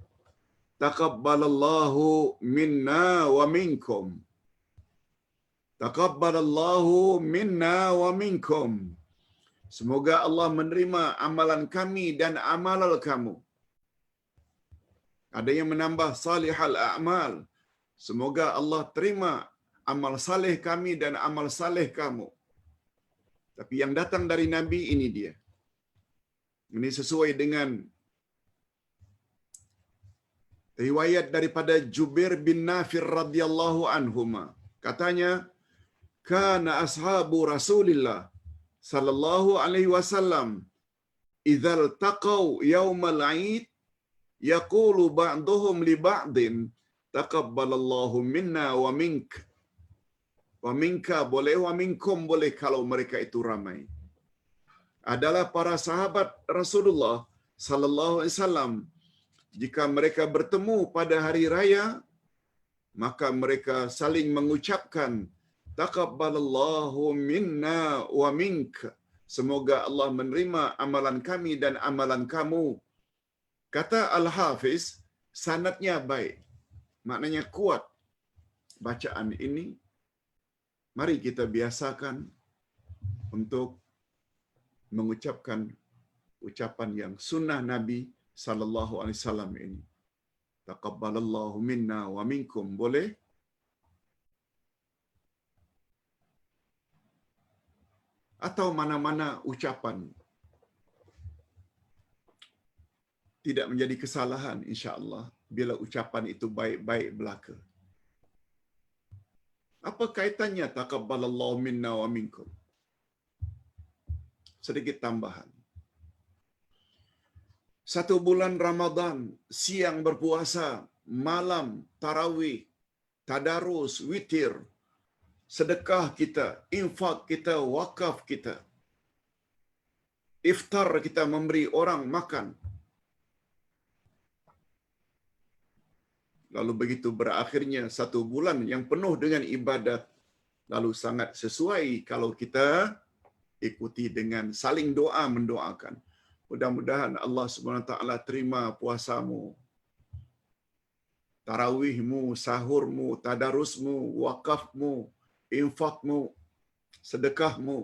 Taqabbalallahu minna wa minkum. Taqabbalallahu minna wa minkum. Semoga Allah menerima amalan kami dan amal kamu. Ada yang menambah salihal a'mal. Semoga Allah terima amal saleh kami dan amal saleh kamu. Tapi yang datang dari Nabi ini dia. Ini sesuai dengan riwayat daripada Jubair bin Nafir radhiyallahu anhuma. Katanya, kana ashabu Rasulillah sallallahu alaihi wasallam idzal taqaw yaumal 'id yaqulu ba'dhum li ba'din taqabbalallahu minna wa mink. Wa minka boleh, wa minkum boleh kalau mereka itu ramai. Adalah para sahabat Rasulullah sallallahu alaihi wasallam jika mereka bertemu pada hari raya, maka mereka saling mengucapkan taqabbalallahu minna wa mink. Semoga Allah menerima amalan kami dan amalan kamu. Kata Al-Hafiz, sanadnya baik. Maknanya kuat bacaan ini. Mari kita biasakan untuk mengucapkan ucapan yang sunnah Nabi sallallahu alaihi wasallam ini. Taqabbalallahu minna wa minkum. Boleh? Atau mana-mana ucapan tidak menjadi kesalahan insya-Allah bila ucapan itu baik-baik belaka. Apa kaitannya taqabbalallahu minna wa minkum? Sedikit tambahan. 1 bulan Ramadan, siang berpuasa, malam tarawih, tadarus, witir, sedekah kita, infak kita, wakaf kita, iftar kita memberi orang makan. Lalu begitu berakhirnya 1 bulan yang penuh dengan ibadat, lalu sangat sesuai kalau kita ikuti dengan saling doa mendoakan. Mudah-mudahan Allah Subhanahu Wa Taala terima puasamu, tarawihmu, sahurmu, tadarusmu, wakafmu, infakmu, sedekahmu.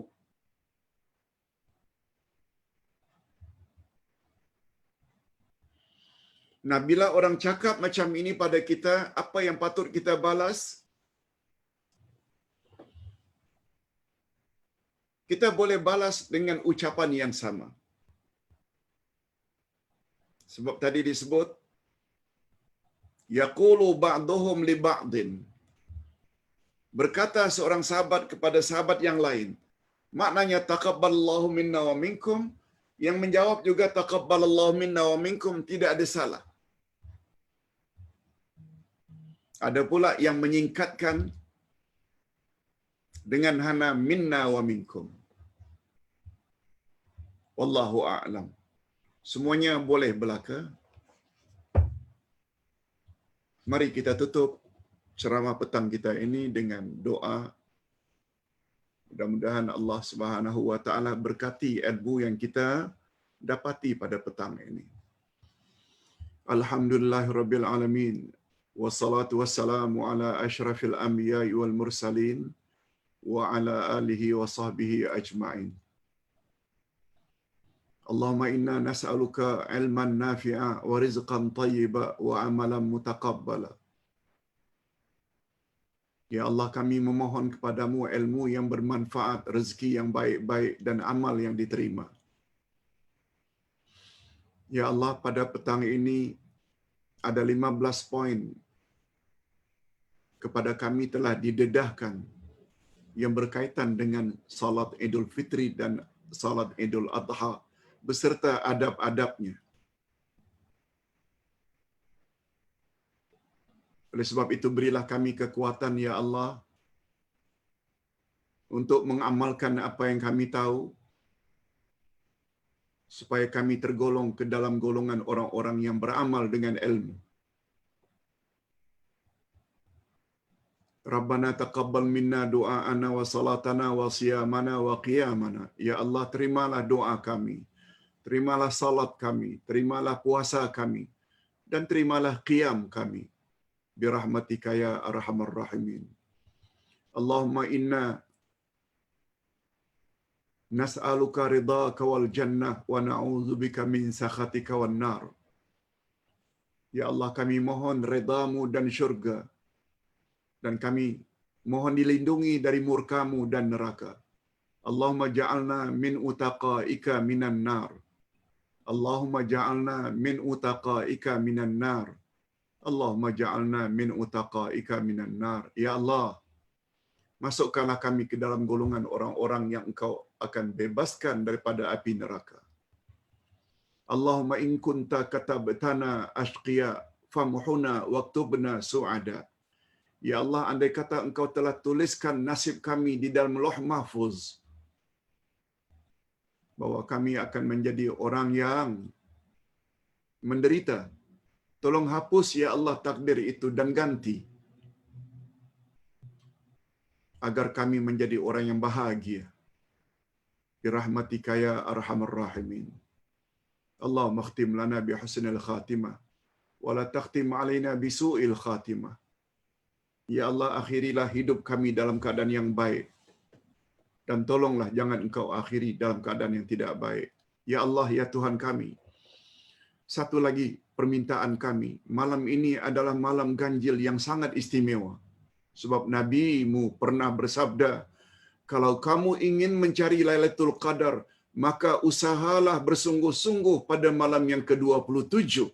Nah, bila orang cakap macam ini pada kita, apa yang patut kita balas? Kita boleh balas dengan ucapan yang sama. Sebab tadi disebut yaqulu ba'duhum li ba'din. Berkata seorang sahabat kepada sahabat yang lain. Maknanya taqabbalallahu minna wa minkum, yang menjawab juga taqabbalallahu minna wa minkum, tidak ada salah. Ada pula yang menyingkatkan dengan hana minna wa minkum. Wallahu a'lam. Semuanya boleh belaka. Mari kita tutup ceramah petang kita ini dengan doa. Mudah-mudahan Allah Subhanahu wa taala berkati ilmu yang kita dapati pada petang ini. Alhamdulillahirabbil alamin. Wassalatu wassalamu ala asyrafil anbiya'i wal mursalin wa ala alihi wa sahbihi ajma'in. Allahumma inna nas'aluka ilman nafi'a wa rizqan tayyiba wa amalan mutaqabbala. Ya Allah, kami memohon kepadamu ilmu yang bermanfaat, rezeki yang baik-baik dan amal yang diterima. Ya Allah, pada petang ini ada 15 poin kepada kami telah didedahkan yang berkaitan dengan salat Idul Fitri dan salat Idul Adha beserta adab-adabnya. Oleh sebab itu berilah kami kekuatan ya Allah untuk mengamalkan apa yang kami tahu supaya kami tergolong ke dalam golongan orang-orang yang beramal dengan ilmu. Rabbana taqabbal minna du'aana wa salatana wa siyamana wa qiyamana. Ya Allah, terimalah doa kami. Terimalah salat kami, terimalah puasa kami, dan terimalah qiyam kami. Birahmatika ya arhamar rahimin. Allahumma inna nas'aluka ridhaka wal jannah wa na'udzubika min sakhatika wan nar. Ya Allah, kami mohon redamu dan syurga, dan kami mohon dilindungi dari murkamu dan neraka. Allahumma ja'alna min utaqaika minan nar. Allahumma ja'alna min utaqaika minan nar. Allahumma ja'alna min utaqaika minan nar. Ya Allah, masukkanlah kami ke dalam golongan orang-orang yang Engkau akan bebaskan daripada api neraka. Allahumma in kunta katabtana ashqiya famhuna waktubna su'ada. Ya Allah, andai kata Engkau telah tuliskan nasib kami di dalam Lauh Mahfuz, bahwa kami akan menjadi orang yang menderita, Tolong hapus ya Allah takdir itu dan ganti agar kami menjadi orang yang bahagia. Birahmatika ya arhamar rahimin. Allahumma khtim lana bi husnil khatimah wa la takhtim alaina bi su'il khatimah. Ya Allah, akhirilah hidup kami dalam keadaan yang baik. Dan tolonglah jangan Engkau akhiri dalam keadaan yang tidak baik. Ya Allah, ya Tuhan kami. Satu lagi permintaan kami. Malam ini adalah malam ganjil yang sangat istimewa. Sebab Nabi-Mu pernah bersabda, kalau kamu ingin mencari Lailatul Qadar, maka usahalah bersungguh-sungguh pada malam yang ke-27.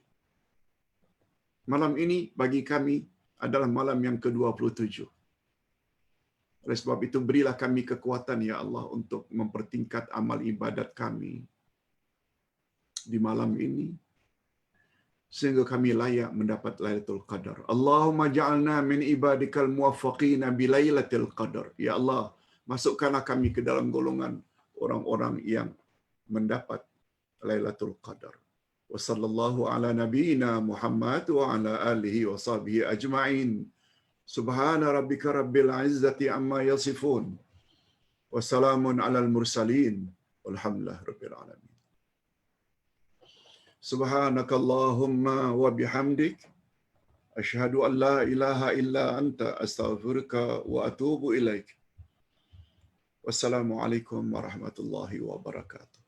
Malam ini bagi kami adalah malam yang ke-27. Oleh sebab itu, berilah kami kekuatan, ya Allah, untuk mempertingkat amal ibadat kami di malam ini, sehingga kami layak mendapat Lailatul Qadar. Allahumma ja'alna min ibadikal muwaffaqina bi Lailatul Qadar. Ya Allah, masukkanlah kami ke dalam golongan orang-orang yang mendapat Lailatul Qadar. Wa sallallahu ala nabiyyina Muhammad wa ala alihi wa sahbihi ajma'in. Subhana rabbika rabbil izzati amma yasifun. Wa salamun alal mursalin. Walhamdulillahi rabbil alamin. Subhanakallahumma wa bihamdik. Ashhadu an la ilaha illa anta astaghfiruka wa atubu ilaik. Wassalamualaikum warahmatullahi wabarakatuh.